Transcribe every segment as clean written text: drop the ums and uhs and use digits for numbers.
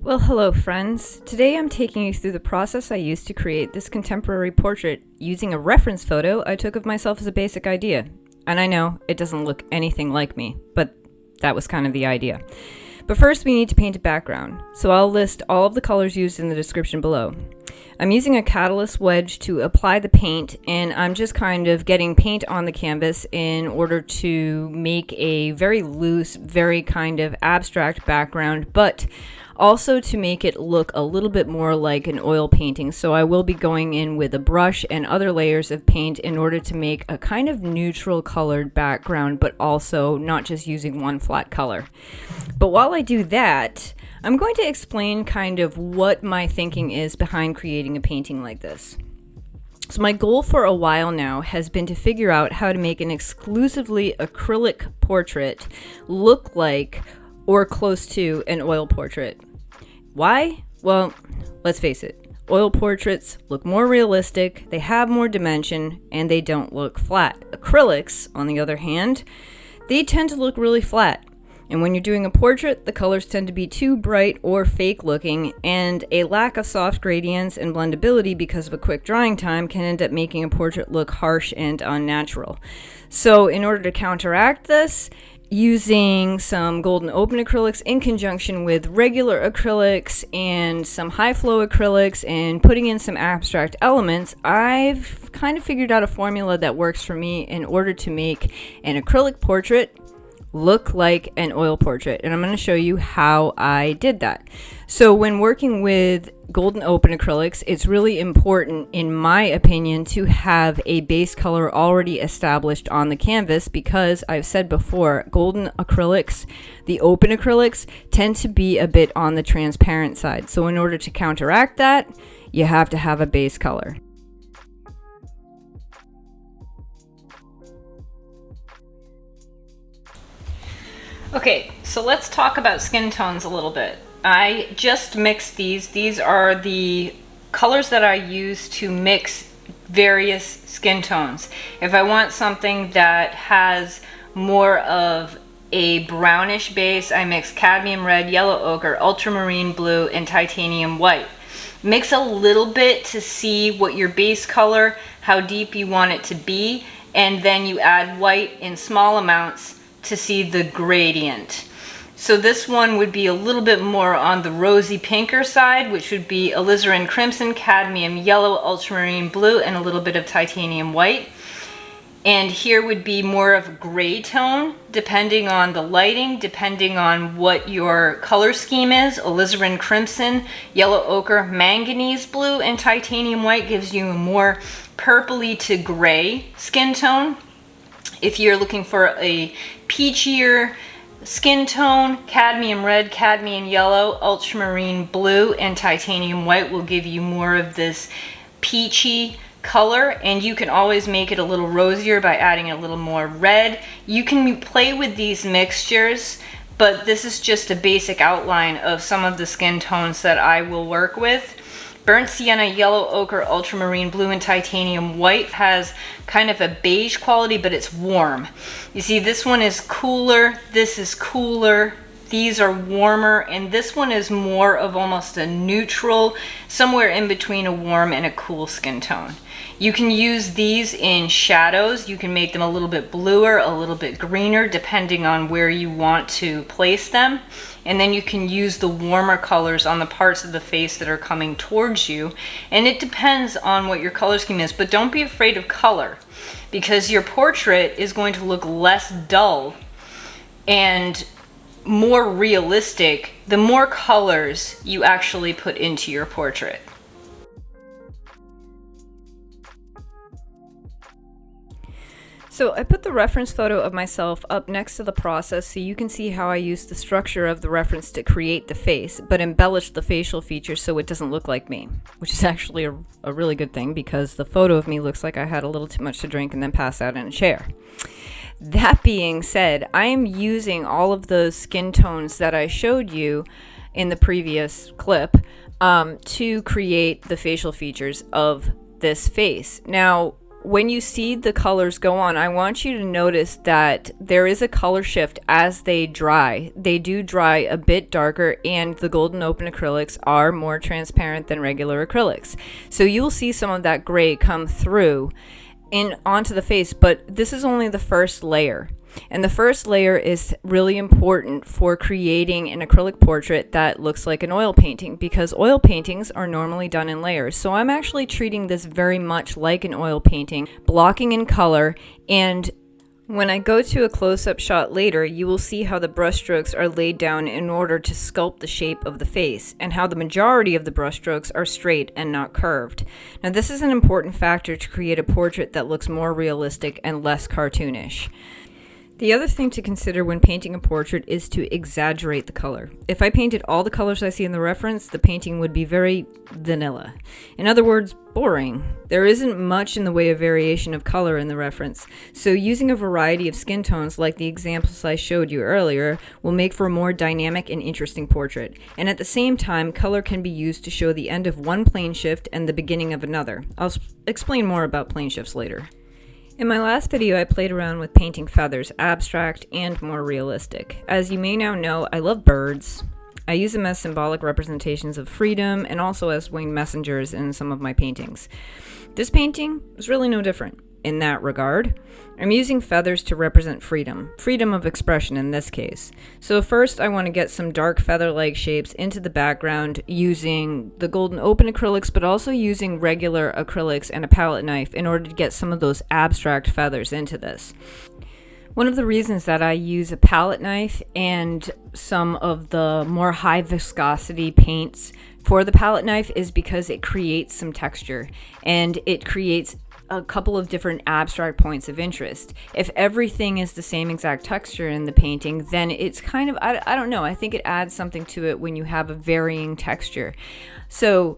Well, hello friends. Today I'm taking you through the process I used to create this contemporary portrait using a reference photo I took of myself as a basic idea. And I know it doesn't look anything like me, but that was kind of the idea. But first we need to paint a background, so I'll list all of the colors used in the description below. I'm using a catalyst wedge to apply the paint, and I'm just kind of getting paint on the canvas in order to make a very loose, very kind of abstract background, but also to make it look a little bit more like an oil painting. So I will be going in with a brush and other layers of paint in order to make a kind of neutral colored background, but also not just using one flat color. But while I do that, I'm going to explain kind of what my thinking is behind creating a painting like this. So my goal for a while now has been to figure out how to make an exclusively acrylic portrait look like or close to an oil portrait. Why? Well, let's face it. Oil portraits look more realistic, they have more dimension, and they don't look flat. Acrylics, on the other hand, they tend to look really flat. And when you're doing a portrait, the colors tend to be too bright or fake looking, and a lack of soft gradients and blendability because of a quick drying time can end up making a portrait look harsh and unnatural. So in order to counteract this, using some golden open acrylics in conjunction with regular acrylics and some high flow acrylics and putting in some abstract elements, I've kind of figured out a formula that works for me in order to make an acrylic portrait look like an oil portrait, and I'm going to show you how I did that. So when working with golden open acrylics, it's really important, in my opinion, to have a base color already established on the canvas, because I've said before, golden acrylics, the open acrylics, tend to be a bit on the transparent side. So in order to counteract that, you have to have a base color. Okay, so let's talk about skin tones a little bit. I just mixed these. These are the colors that I use to mix various skin tones. If I want something that has more of a brownish base, I mix cadmium red, yellow ochre, ultramarine blue, and titanium white. Mix a little bit to see what your base color, how deep you want it to be, and then you add white in small amounts to see the gradient. So this one would be a little bit more on the rosy pinker side, which would be alizarin crimson, cadmium yellow, ultramarine blue, and a little bit of titanium white. And here would be more of a gray tone, depending on the lighting, depending on what your color scheme is. Alizarin crimson, yellow ochre, manganese blue, and titanium white gives you a more purpley to gray skin tone. If you're looking for a peachier skin tone, cadmium red, cadmium yellow, ultramarine blue, and titanium white will give you more of this peachy color, and you can always make it a little rosier by adding a little more red. You can play with these mixtures, but this is just a basic outline of some of the skin tones that I will work with. Burnt sienna, yellow ochre, ultramarine blue, and titanium white has kind of a beige quality, but it's warm. You see, this one is cooler, this is cooler, these are warmer, and this one is more of almost a neutral, somewhere in between a warm and a cool skin tone. You can use these in shadows. You can make them a little bit bluer, a little bit greener, depending on where you want to place them. And then you can use the warmer colors on the parts of the face that are coming towards you. And it depends on what your color scheme is, but don't be afraid of color, because your portrait is going to look less dull and more realistic the more colors you actually put into your portrait. So I put the reference photo of myself up next to the process so you can see how I used the structure of the reference to create the face, but embellished the facial features so it doesn't look like me, which is actually a really good thing, because the photo of me looks like I had a little too much to drink and then passed out in a chair. That being said, I am using all of those skin tones that I showed you in the previous clip to create the facial features of this face. Now, when you see the colors go on, I want you to notice that there is a color shift as they dry. They do dry a bit darker, and the golden open acrylics are more transparent than regular acrylics. So you'll see some of that gray come through onto the face, but this is only the first layer. And the first layer is really important for creating an acrylic portrait that looks like an oil painting, because oil paintings are normally done in layers. So I'm actually treating this very much like an oil painting, blocking in color, and when I go to a close-up shot later, you will see how the brushstrokes are laid down in order to sculpt the shape of the face, and how the majority of the brushstrokes are straight and not curved. Now, this is an important factor to create a portrait that looks more realistic and less cartoonish. The other thing to consider when painting a portrait is to exaggerate the color. If I painted all the colors I see in the reference, the painting would be very vanilla. In other words, boring. There isn't much in the way of variation of color in the reference, so using a variety of skin tones like the examples I showed you earlier will make for a more dynamic and interesting portrait. And at the same time, color can be used to show the end of one plane shift and the beginning of another. I'll explain more about plane shifts later. In my last video, I played around with painting feathers, abstract and more realistic. As you may now know, I love birds. I use them as symbolic representations of freedom and also as winged messengers in some of my paintings. This painting is really no different in that regard. I'm using feathers to represent freedom of expression in this case. So first I want to get some dark feather-like shapes into the background using the golden open acrylics, but also using regular acrylics and a palette knife in order to get some of those abstract feathers into this. One of the reasons that I use a palette knife and some of the more high viscosity paints for the palette knife is because it creates some texture, and it creates a couple of different abstract points of interest. If everything is the same exact texture in the painting, then it's kind of, I don't know, I think it adds something to it when you have a varying texture. So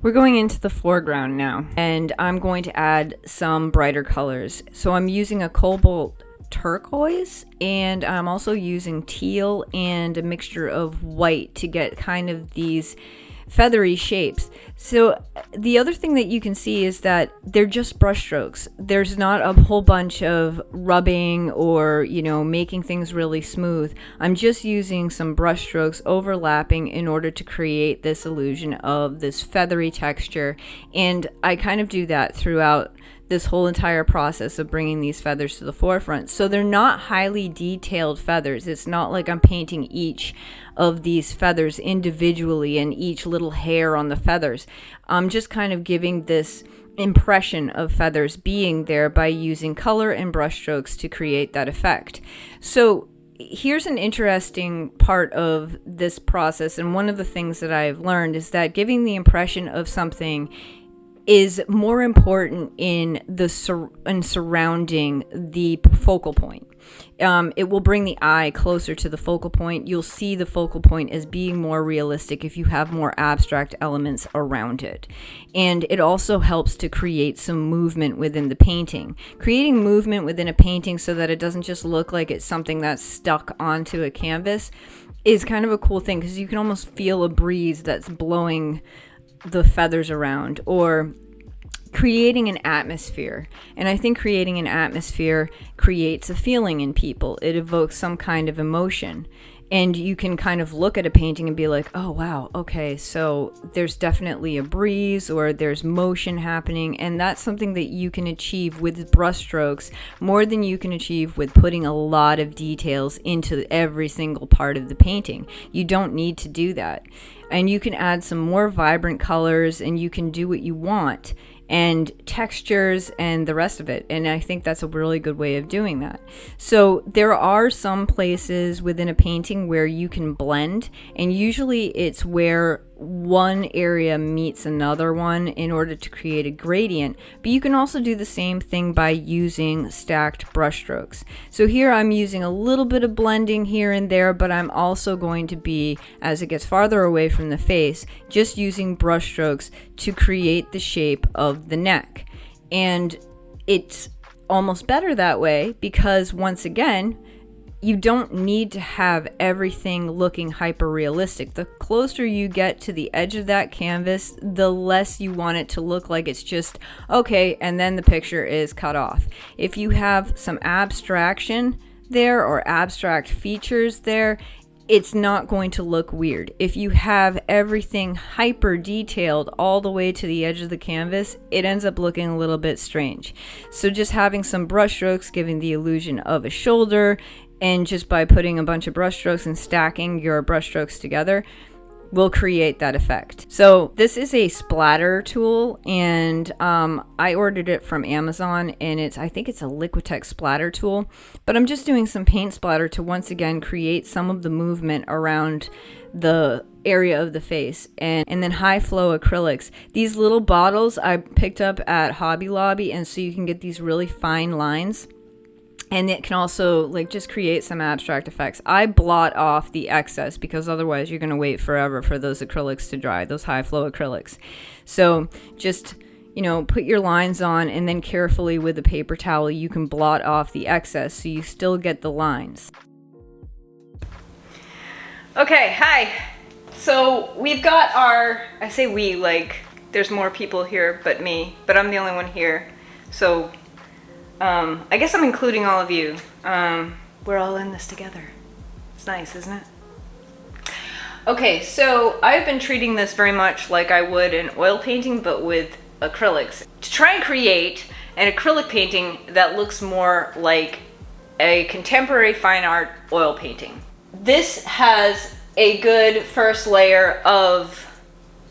we're going into the foreground now, and I'm going to add some brighter colors. So I'm using a cobalt turquoise, and I'm also using teal and a mixture of white to get kind of these feathery shapes. So the other thing that you can see is that they're just brush strokes. There's not a whole bunch of rubbing or, making things really smooth. I'm just using some brush strokes overlapping in order to create this illusion of this feathery texture. And I kind of do that throughout this whole entire process of bringing these feathers to the forefront. So they're not highly detailed feathers. It's not like I'm painting each of these feathers individually and each little hair on the feathers. I'm just kind of giving this impression of feathers being there by using color and brush strokes to create that effect. So here's an interesting part of this process, and one of the things that I've learned is that giving the impression of something is more important in the surrounding the focal point. It will bring the eye closer to the focal point. You'll see the focal point as being more realistic if you have more abstract elements around it. And it also helps to create some movement within the painting. Creating movement within a painting so that it doesn't just look like it's something that's stuck onto a canvas is kind of a cool thing, because you can almost feel a breeze that's blowing the feathers around, or creating an atmosphere. And I think creating an atmosphere creates a feeling in people. It evokes some kind of emotion. And you can kind of look at a painting and be like, oh, wow, okay, so there's definitely a breeze or there's motion happening. And that's something that you can achieve with brushstrokes more than you can achieve with putting a lot of details into every single part of the painting. You don't need to do that. And you can add some more vibrant colors, and you can do what you want, and textures and the rest of it. And I think that's a really good way of doing that. So there are some places within a painting where you can blend, and usually it's where one area meets another one in order to create a gradient. But you can also do the same thing by using stacked brush strokes. So here I'm using a little bit of blending here and there, but I'm also going to be, as it gets farther away from the face, just using brush strokes to create the shape of the neck. And it's almost better that way because, once again, you don't need to have everything looking hyper realistic. The closer you get to the edge of that canvas, the less you want it to look like it's just okay, and then the picture is cut off. If you have some abstraction there or abstract features there, it's not going to look weird. If you have everything hyper detailed all the way to the edge of the canvas, it ends up looking a little bit strange. So just having some brush strokes, giving the illusion of a shoulder, and just by putting a bunch of brush strokes and stacking your brush strokes together will create that effect. So this is a splatter tool, and I ordered it from Amazon, and I think it's a Liquitex splatter tool, but I'm just doing some paint splatter to once again create some of the movement around the area of the face. And then high flow acrylics. These little bottles I picked up at Hobby Lobby, and so you can get these really fine lines. And it can also like just create some abstract effects. I blot off the excess because otherwise you're going to wait forever for those acrylics to dry, those high flow acrylics. So just, put your lines on, and then carefully with a paper towel you can blot off the excess so you still get the lines. Okay, hi. So we've got I say we, like there's more people here but me, but I'm the only one here. So I guess I'm including all of you. We're all in this together. It's nice, isn't it? Okay, so I've been treating this very much like I would an oil painting, but with acrylics. To try and create an acrylic painting that looks more like a contemporary fine art oil painting. This has a good first layer of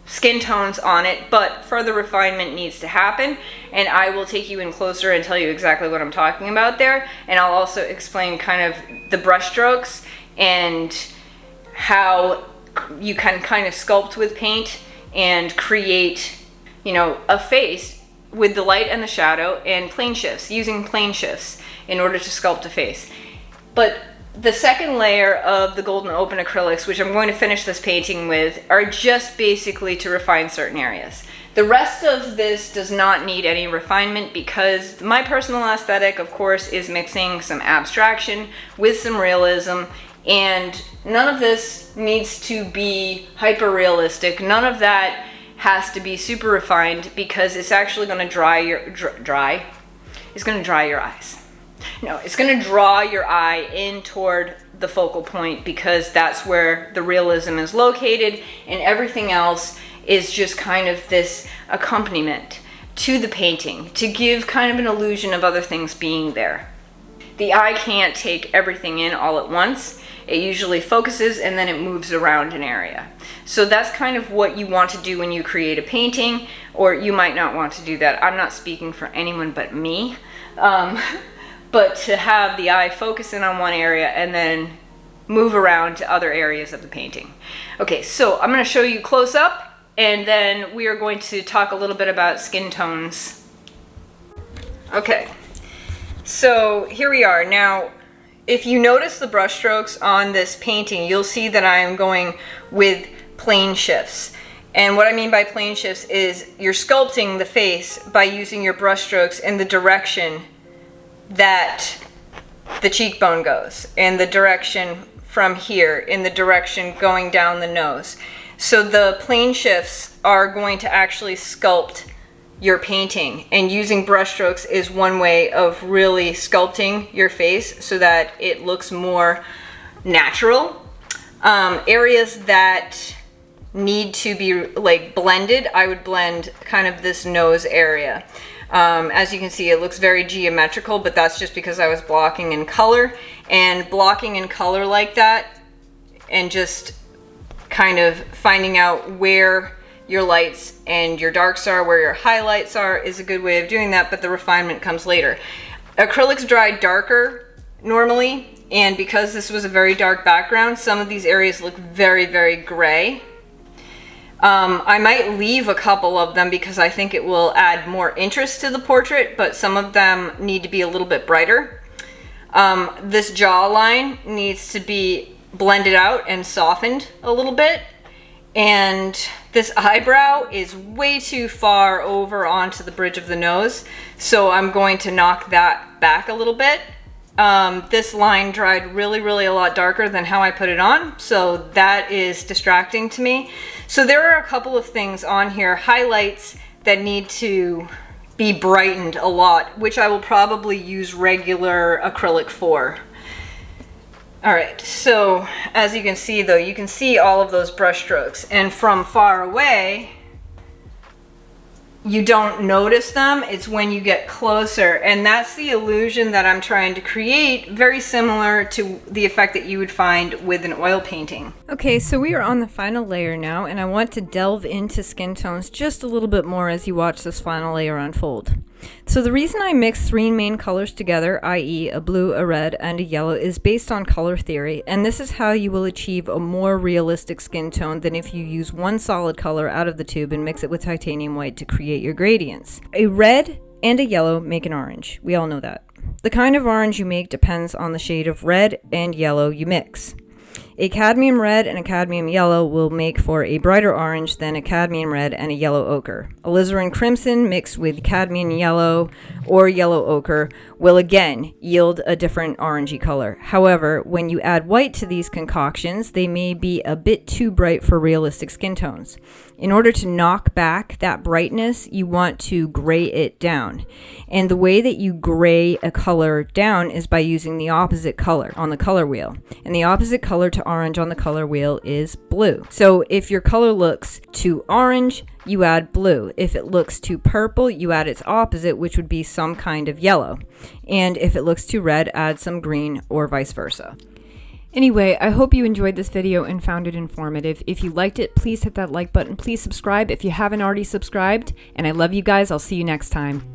skin tones on it, but further refinement needs to happen, and I will take you in closer and tell you exactly what I'm talking about there, and I'll also explain kind of the brush strokes and how you can kind of sculpt with paint and create, a face with the light and the shadow and plane shifts, using plane shifts in order to sculpt a face. But the second layer of the golden open acrylics, which I'm going to finish this painting with, are just basically to refine certain areas. The rest of this does not need any refinement because my personal aesthetic, of course, is mixing some abstraction with some realism, and none of this needs to be hyper realistic. None of that has to be super refined because it's actually going to dry your eyes. No, it's going to draw your eye in toward the focal point because that's where the realism is located, and everything else is just kind of this accompaniment to the painting to give kind of an illusion of other things being there. The eye can't take everything in all at once. It usually focuses and then it moves around an area. So that's kind of what you want to do when you create a painting, or you might not want to do that. I'm not speaking for anyone but me. But to have the eye focus in on one area and then move around to other areas of the painting. Okay, so I'm going to show you close up, and then we are going to talk a little bit about skin tones. Okay, so here we are. Now, if you notice the brush strokes on this painting, you'll see that I am going with plane shifts. And what I mean by plane shifts is you're sculpting the face by using your brush strokes in the direction that the cheekbone goes, in the direction from here, in the direction going down the nose. So the plane shifts are going to actually sculpt your painting, and using brush strokes is one way of really sculpting your face so that it looks more natural. Areas that need to be like blended, I would blend kind of this nose area. As you can see, it looks very geometrical, but that's just because I was blocking in color. And blocking in color like that and just kind of finding out where your lights and your darks are, where your highlights are, is a good way of doing that, but the refinement comes later. Acrylics dry darker normally, and because this was a very dark background, some of these areas look very, very gray. I might leave a couple of them because I think it will add more interest to the portrait, but some of them need to be a little bit brighter. This jawline needs to be blended out and softened a little bit. And this eyebrow is way too far over onto the bridge of the nose, so I'm going to knock that back a little bit This line dried really a lot darker than how I put it on, so that is distracting to me. So there are a couple of things on here, highlights that need to be brightened a lot, which I will probably use regular acrylic for. All right, so as you can see though, you can see all of those brush strokes, and from far away, you don't notice them. It's when you get closer, and that's the illusion that I'm trying to create, very similar to the effect that you would find with an oil painting. Okay, so we are on the final layer now, and I want to delve into skin tones just a little bit more as you watch this final layer unfold. So the reason I mix three main colors together, i.e. a blue, a red, and a yellow, is based on color theory, and this is how you will achieve a more realistic skin tone than if you use one solid color out of the tube and mix it with titanium white to create your gradients. A red and a yellow make an orange. We all know that. The kind of orange you make depends on the shade of red and yellow you mix. A cadmium red and a cadmium yellow will make for a brighter orange than a cadmium red and a yellow ochre. Alizarin crimson mixed with cadmium yellow or yellow ochre will again yield a different orangey color. However, when you add white to these concoctions, they may be a bit too bright for realistic skin tones. In order to knock back that brightness, you want to gray it down. And the way that you gray a color down is by using the opposite color on the color wheel. And the opposite color to orange on the color wheel is blue. So if your color looks too orange, you add blue. If it looks too purple, you add its opposite, which would be some kind of yellow. And if it looks too red, add some green, or vice versa. Anyway, I hope you enjoyed this video and found it informative. If you liked it, please hit that like button. Please subscribe if you haven't already subscribed. And I love you guys. I'll see you next time.